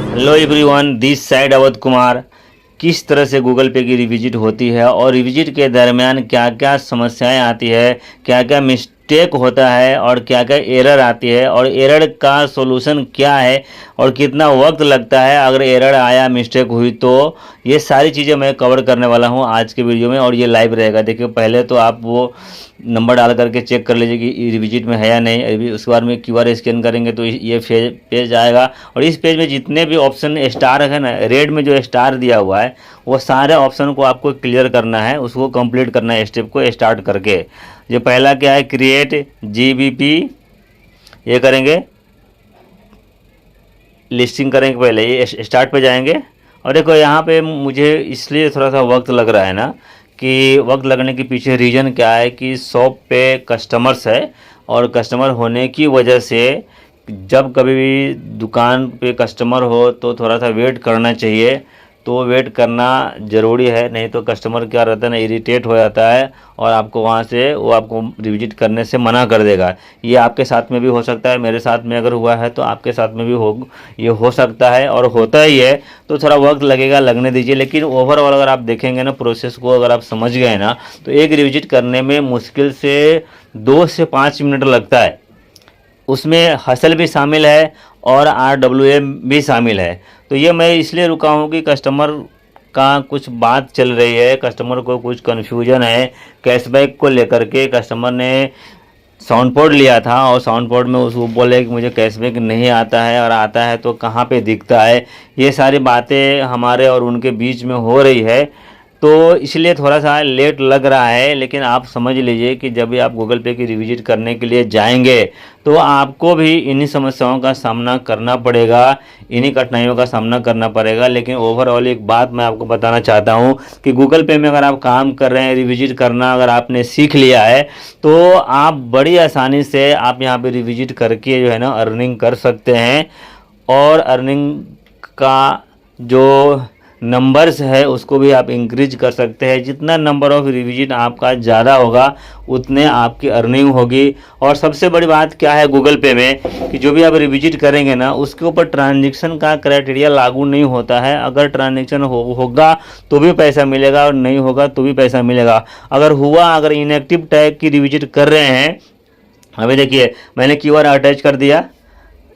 Hello everyone, this side Awadh Kumar. किस तरह से गूगल पे की रिविजिट होती है और रिविजिट के दरमियान क्या क्या समस्याएं आती है, क्या क्या मिस्टेक होता है और क्या क्या एरर आती है और एरर का सॉल्यूशन क्या है और कितना वक्त लगता है अगर एरर आया, मिस्टेक हुई तो, ये सारी चीज़ें मैं कवर करने वाला हूं आज के वीडियो में। और ये लाइव रहेगा। देखिए, पहले तो आप वो नंबर डाल करके चेक कर लीजिए कि रिविजिट में है या नहीं। अभी उसके बाद में क्यूआर स्कैन करेंगे तो ये पेज आएगा। और इस पेज में जितने भी ऑप्शन स्टार है ना, रेड में जो स्टार दिया हुआ है, वो सारे ऑप्शन को आपको क्लियर करना है, उसको कंप्लीट करना है स्टेप को स्टार्ट करके। जो पहला क्या है, क्रिएट जीबीपी, ये करेंगे, लिस्टिंग करेंगे। पहले ये स्टार्ट पे जाएंगे और देखो यहाँ पे मुझे इसलिए थोड़ा सा वक्त लग रहा है ना, कि वक्त लगने के पीछे रीज़न क्या है कि शॉप पे कस्टमर्स है और कस्टमर होने की वजह से जब कभी भी दुकान पे कस्टमर हो तो थोड़ा सा वेट करना चाहिए। तो वेट करना ज़रूरी है, नहीं तो कस्टमर क्या रहता है ना, इरिटेट हो जाता है और आपको वहाँ से वो आपको रिविजिट करने से मना कर देगा। ये आपके साथ में भी हो सकता है, मेरे साथ में अगर हुआ है तो आपके साथ में भी ये हो सकता है और होता ही है। तो थोड़ा वक्त लगेगा, लगने दीजिए। लेकिन ओवरऑल अगर आप देखेंगे ना, प्रोसेस को अगर आप समझ गए ना, तो एक रिविजिट करने में मुश्किल से 2 से 5 मिनट लगता है। उसमें हसल भी शामिल है और RWM भी शामिल है। तो ये मैं इसलिए रुका हूँ कि कस्टमर का कुछ बात चल रही है, कस्टमर को कुछ कन्फ्यूजन है कैशबैक को लेकर के। कस्टमर ने साउंड पोर्ट लिया था और साउंड पोर्ट में उसको बोले कि मुझे कैशबैक नहीं आता है, और आता है तो कहाँ पे दिखता है। ये सारी बातें हमारे और उनके बीच में हो रही है, तो इसलिए थोड़ा सा लेट लग रहा है। लेकिन आप समझ लीजिए कि जब भी आप गूगल पे की रिविजिट करने के लिए जाएंगे तो आपको भी इन्हीं समस्याओं का सामना करना पड़ेगा, इन्हीं कठिनाइयों का सामना करना पड़ेगा। लेकिन ओवरऑल एक बात मैं आपको बताना चाहता हूं कि गूगल पे में अगर आप काम कर रहे हैं, रिविजिट करना अगर आपने सीख लिया है, तो आप बड़ी आसानी से आप यहाँ पे रिविजिट करके जो है ना अर्निंग कर सकते हैं। और अर्निंग का जो नंबर्स है उसको भी आप इंक्रीज कर सकते हैं। जितना नंबर ऑफ रिविजिट आपका ज़्यादा होगा उतने आपकी अर्निंग होगी। और सबसे बड़ी बात क्या है गूगल पे में, कि जो भी आप रिविजिट करेंगे ना, उसके ऊपर ट्रांजैक्शन का क्राइटेरिया लागू नहीं होता है। अगर ट्रांजैक्शन होगा तो भी पैसा मिलेगा और नहीं होगा तो भी पैसा मिलेगा। अगर हुआ, अगर इनएक्टिव टैग की रिविजिट कर रहे हैं, अभी देखिए मैंने क्यूआर अटैच कर दिया,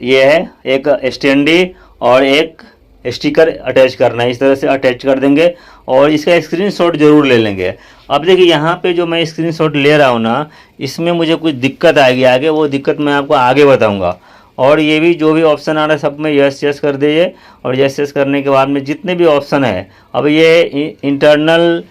ये है एक स्टैंडी और एक स्टिकर अटैच करना है। इस तरह से अटैच कर देंगे और इसका स्क्रीनशॉट जरूर ले लेंगे। अब देखिए यहाँ पे जो मैं स्क्रीनशॉट ले रहा हूँ ना, इसमें मुझे कुछ दिक्कत आएगी आगे, वो दिक्कत मैं आपको आगे बताऊँगा। और ये भी जो भी ऑप्शन आ रहा है सब में यस यस कर दीजिए। और यस यस करने के बाद में जितने भी ऑप्शन है, अब ये इंटरनल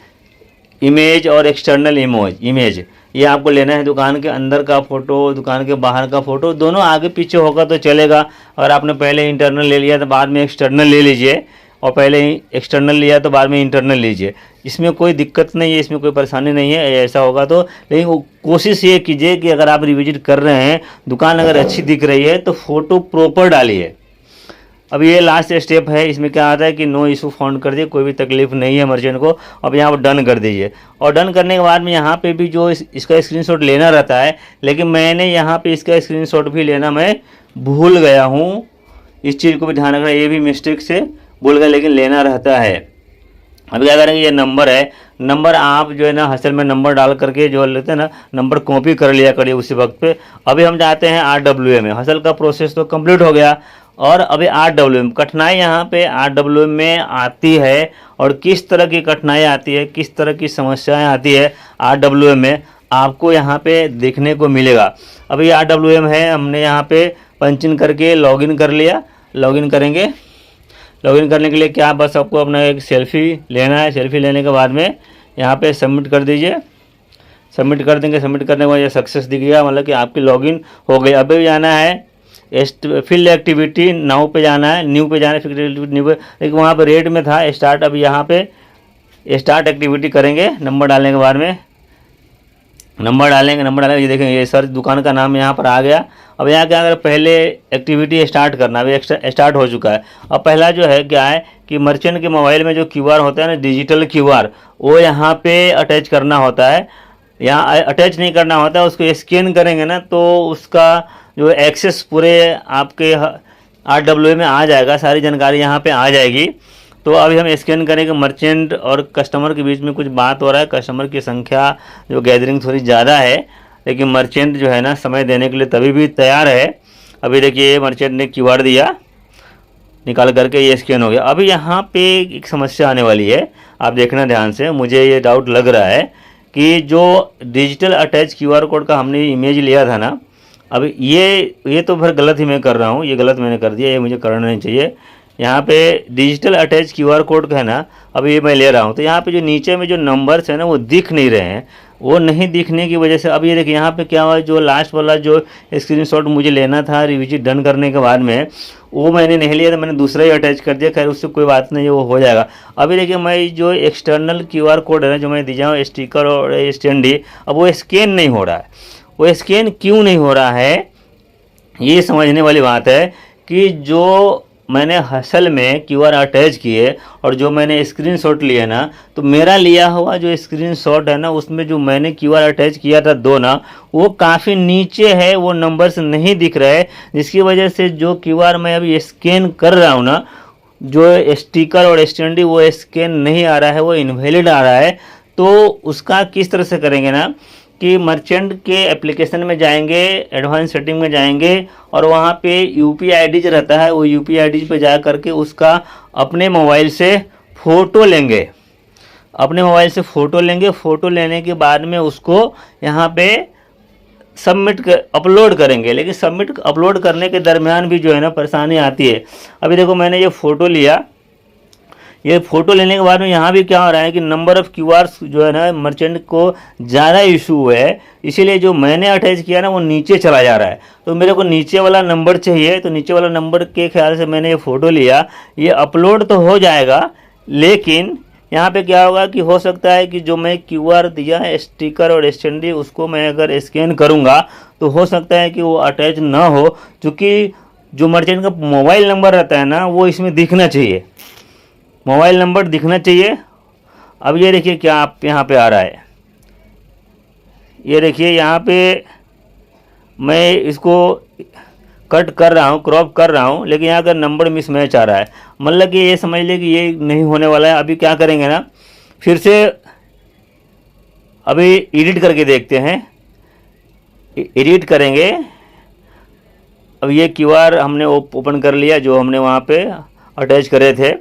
इमेज और एक्सटर्नल इमेज ये आपको लेना है। दुकान के अंदर का फ़ोटो, दुकान के बाहर का फ़ोटो, दोनों आगे पीछे होगा तो चलेगा। अगर आपने पहले इंटरनल ले लिया तो बाद में एक्सटर्नल ले लीजिए, और पहले ही एक्सटर्नल लिया तो बाद में इंटरनल लीजिए। इसमें कोई दिक्कत नहीं है, इसमें कोई परेशानी नहीं है ऐसा होगा तो। लेकिन कोशिश ये कीजिए कि अगर आप रिविजिट कर रहे हैं, दुकान अगर अच्छी दिख रही है तो फ़ोटो प्रॉपर डालिए। अब ये लास्ट स्टेप है, इसमें क्या आता है कि नो इशू फाउंड कर दिए, कोई भी तकलीफ नहीं है मर्चेंट को। अब यहाँ पर डन कर दीजिए। और डन करने के बाद में यहाँ पे भी जो इसका स्क्रीनशॉट लेना रहता है, लेकिन मैंने यहाँ पे इसका स्क्रीनशॉट भी लेना मैं भूल गया हूँ। इस चीज़ को भी ध्यान रखना, ये भी मिस्टेक से भूल गया, लेकिन लेना रहता है। अब क्या करेंगे, ये नंबर है, नंबर आप जो है ना हसल में नंबर डाल करके जो लेते हैं ना, नंबर कॉपी कर लिया करिए उसी वक्त पे। अभी हम जाते हैं RWM में। हसल का प्रोसेस तो कंप्लीट हो गया और अभी RWM कठिनाई यहाँ पे RWM में आती है। और किस तरह की कठिनाई आती है, किस तरह की समस्याएं आती है RWM में, आपको यहाँ पे देखने को मिलेगा। अभी RWM है, हमने यहाँ पे पंच इन करके लॉगिन कर लिया। लॉगिन करेंगे, लॉगिन करने के लिए क्या, बस आपको अपना एक सेल्फी लेना है। सेल्फी लेने के बाद में यहाँ पे सबमिट कर दीजिए। सबमिट कर देंगे, सबमिट करने के बाद ये सक्सेस दिख गया, मतलब कि आपकी लॉगिन हो गई। अभी जाना है फिल एक्टिविटी नाउ पे जाना है, न्यू पे जाना है, फिल एक्टिविटी न्यू पे। लेकिन वहाँ पे रेट में था स्टार्ट, अब यहाँ पे स्टार्ट एक्टिविटी करेंगे। नंबर डालने के बाद में नंबर डालेंगे, नंबर डालेंगे, ये देखेंगे ये सर दुकान का नाम यहाँ पर आ गया। अब यहाँ क्या, अगर पहले एक्टिविटी स्टार्ट करना, अभी स्टार्ट हो चुका है। अब पहला जो है क्या है कि मर्चेंट के मोबाइल में जो क्यूआर होता है ना, डिजिटल क्यूआर, वो यहाँ पे अटैच करना होता है। यहाँ अटैच नहीं करना होता है, उसको स्कैन करेंगे ना तो उसका जो एक्सेस पूरे आपके RWA में आ जाएगा, सारी जानकारी यहाँ पे आ जाएगी। तो अभी हम स्कैन करेंगे। मर्चेंट और कस्टमर के बीच में कुछ बात हो रहा है, कस्टमर की संख्या जो गैदरिंग थोड़ी ज़्यादा है, लेकिन मर्चेंट जो है ना समय देने के लिए तभी भी तैयार है। अभी देखिए मर्चेंट ने QR दिया, निकाल करके ये स्कैन हो गया। अभी यहाँ पे एक समस्या आने वाली है, आप देखना ध्यान से। मुझे ये डाउट लग रहा है कि जो डिजिटल अटैच QR कोड का हमने इमेज लिया था ना, अब ये तो फिर गलत ही मैं कर रहा हूँ, ये गलत मैंने कर दिया, ये मुझे करना नहीं चाहिए। यहाँ पे डिजिटल अटैच QR कोड का है ना, अब ये मैं ले रहा हूँ, तो यहाँ पे जो नीचे में जो नंबर्स है ना वो दिख नहीं रहे हैं। वो नहीं दिखने की वजह से अब ये देखिए यहाँ पे क्या हुआ, जो लास्ट वाला जो स्क्रीनशॉट मुझे लेना था रिविजिट डन करने के बाद में, वो मैंने नहीं लिया था, मैंने दूसरा ही अटैच कर दिया। खैर उससे कोई बात नहीं, वो हो जाएगा। अभी देखिए मैं जो एक्सटर्नल QR कोड है ना जो मैं दिया हूँ, स्टिकर और स्टैंडी, अब वो स्कैन नहीं हो रहा है। वो स्कैन क्यों नहीं हो रहा है, ये समझने वाली बात है कि जो मैंने असल में QR अटैच किए और जो मैंने स्क्रीनशॉट लिए ना, तो मेरा लिया हुआ जो स्क्रीनशॉट है ना, उसमें जो मैंने QR अटैच किया था दो ना, वो काफ़ी नीचे है, वो नंबर्स नहीं दिख रहे, जिसकी वजह से जो QR मैं अभी स्कैन कर रहा हूँ ना, जो स्टिकर और स्टैंडी वो स्कैन नहीं आ रहा है, वो इनवैलिड आ रहा है। तो उसका किस तरह से करेंगे ना कि मर्चेंट के एप्लीकेशन में जाएंगे, एडवांस सेटिंग में जाएंगे और वहाँ पे UPI ID जो रहता है, वो UPI ID पे जा करके उसका अपने मोबाइल से फ़ोटो लेंगे। अपने मोबाइल से फ़ोटो लेंगे, फ़ोटो लेने के बाद में उसको यहाँ पे अपलोड करेंगे। लेकिन सबमिट अपलोड करने के दरमियान भी जो है ना परेशानी आती है। अभी देखो मैंने ये फ़ोटो लिया, ये फ़ोटो लेने के बाद में यहाँ भी क्या हो रहा है कि नंबर ऑफ़ QRs जो है ना मर्चेंट को ज़्यादा इशू है, इसीलिए जो मैंने अटैच किया ना वो नीचे चला जा रहा है। तो मेरे को नीचे वाला नंबर चाहिए, तो नीचे वाला नंबर के ख्याल से मैंने ये फ़ोटो लिया। ये अपलोड तो हो जाएगा, लेकिन यहाँ पे क्या होगा कि हो सकता है कि जो मैं QR दिया है स्टिकर और स्टैंडी, उसको मैं अगर स्कैन करूँगा तो हो सकता है कि वो अटैच ना हो, क्योंकि जो मर्चेंट का मोबाइल नंबर रहता है ना वो इसमें दिखना चाहिए, मोबाइल नंबर दिखना चाहिए। अब ये देखिए क्या आप यहाँ पे आ रहा है, ये देखिए यहाँ पे मैं इसको कट कर रहा हूँ, क्रॉप कर रहा हूँ, लेकिन यहाँ का नंबर मिसमैच आ रहा है। मतलब कि ये समझ ले कि ये नहीं होने वाला है। अभी क्या करेंगे ना, फिर से अभी एडिट करके देखते हैं, एडिट करेंगे। अब ये QR हमने ओपन कर लिया जो हमने वहाँ पे अटैच करे थे,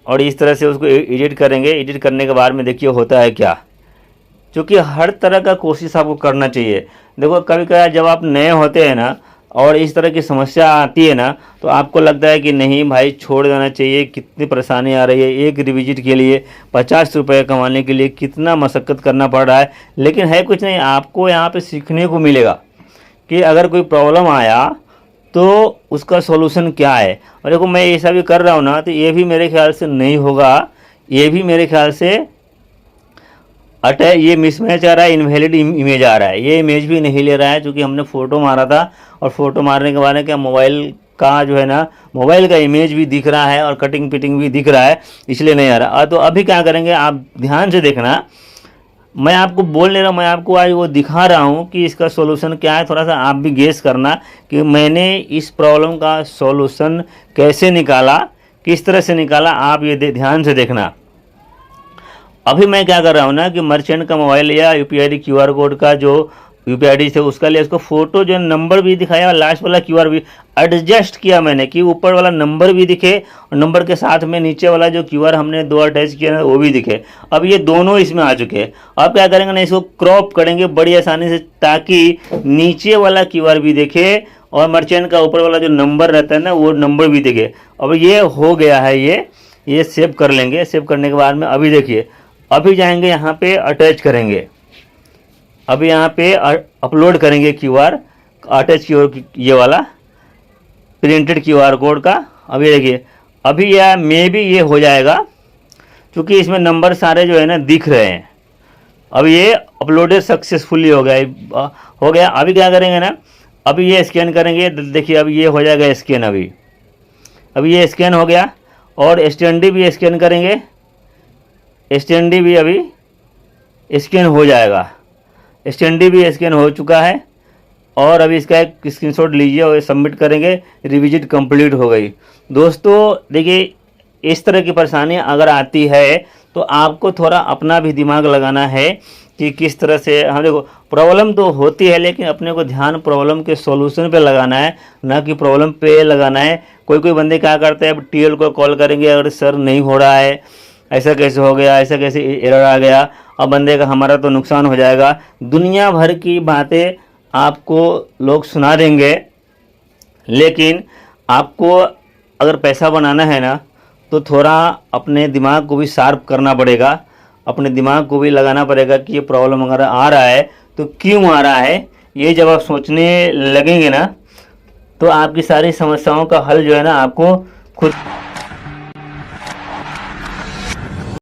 और इस तरह से उसको एडिट करेंगे। एडिट करने के बाद में देखिए होता है क्या, क्योंकि हर तरह का कोशिश आपको करना चाहिए। देखो कभी कभी जब आप नए होते हैं ना और इस तरह की समस्या आती है ना, तो आपको लगता है कि नहीं भाई छोड़ देना चाहिए, कितनी परेशानी आ रही है, एक रिविजिट के लिए 50 रुपये कमाने के लिए कितना मशक्क़त करना पड़ रहा है। लेकिन है कुछ नहीं, आपको यहाँ पे सीखने को मिलेगा कि अगर कोई प्रॉब्लम आया तो उसका सॉल्यूशन क्या है। और देखो मैं ऐसा भी कर रहा हूँ ना, तो ये भी मेरे ख्याल से नहीं होगा, ये भी मेरे ख्याल से ये मिसमैच आ रहा है, इनवैलिड इमेज आ रहा है। ये इमेज भी नहीं ले रहा है, क्योंकि हमने फ़ोटो मारा था और फ़ोटो मारने के बाद में क्या मोबाइल का जो है ना, मोबाइल का इमेज भी दिख रहा है और कटिंग पिटिंग भी दिख रहा है, इसलिए नहीं आ रहा। तो अभी क्या करेंगे, आप ध्यान से देखना, मैं आपको बोल नहीं रहा हूँ, मैं आपको आज वो दिखा रहा हूँ कि इसका सॉल्यूशन क्या है। थोड़ा सा आप भी गेस करना कि मैंने इस प्रॉब्लम का सॉल्यूशन कैसे निकाला, किस तरह से निकाला, आप ये ध्यान से देखना। अभी मैं क्या कर रहा हूँ ना कि मर्चेंट का मोबाइल या UPI ID QR कोड का जो UPI ID थे उसका लिया, उसको फ़ोटो जो नंबर भी दिखाया और लास्ट वाला QR भी एडजस्ट किया मैंने कि ऊपर वाला नंबर भी दिखे और नंबर के साथ में नीचे वाला जो QR हमने दो अटैच किया ना वो भी दिखे। अब ये दोनों इसमें आ चुके हैं। अब क्या करेंगे ना, इसको क्रॉप करेंगे बड़ी आसानी से, ताकि नीचे वाला QR भी दिखे और मर्चेंट का ऊपर वाला जो नंबर रहता है ना वो नंबर भी दिखे। अब ये हो गया है, ये सेव कर लेंगे। सेव करने के बाद में अभी देखिए, अभी जाएंगे यहाँ पे अटैच करेंगे, अभी यहाँ पे अपलोड करेंगे QR अटैच QR, ये वाला प्रिंटेड QR कोड का। अभी देखिए, अभी यह मे भी ये हो जाएगा, क्योंकि इसमें नंबर सारे जो है ना दिख रहे हैं। अब ये अपलोडेड सक्सेसफुली हो गया। अभी क्या करेंगे ना, अभी ये स्कैन करेंगे, देखिए अब ये हो जाएगा स्कैन। अभी ये स्कैन हो गया और स्टैंडी भी स्कैन करेंगे, स्टैंडी भी अभी स्कैन हो जाएगा। स्टैंडी भी स्कैन हो चुका है और अभी इसका एक स्क्रीनशॉट लीजिए और सबमिट करेंगे, रिविजिट कंप्लीट हो गई। दोस्तों देखिए, इस तरह की परेशानी अगर आती है तो आपको थोड़ा अपना भी दिमाग लगाना है कि किस तरह से हम, देखो प्रॉब्लम तो होती है लेकिन अपने को ध्यान प्रॉब्लम के सॉल्यूशन पे लगाना है, ना कि प्रॉब्लम पे लगाना है। कोई कोई बंदे क्या करते हैं, अब टीएल को कॉल करेंगे, अगर सर नहीं हो रहा है, ऐसा कैसे हो गया, ऐसा कैसे एरर आ गया, अब बंदे का हमारा तो नुकसान हो जाएगा। दुनिया भर की बातें आपको लोग सुना देंगे, लेकिन आपको अगर पैसा बनाना है ना तो थोड़ा अपने दिमाग को भी शार्प करना पड़ेगा, अपने दिमाग को भी लगाना पड़ेगा कि ये प्रॉब्लम अगर आ रहा है तो क्यों आ रहा है। ये जब आप सोचने लगेंगे ना तो आपकी सारी समस्याओं का हल जो है ना आपको खुद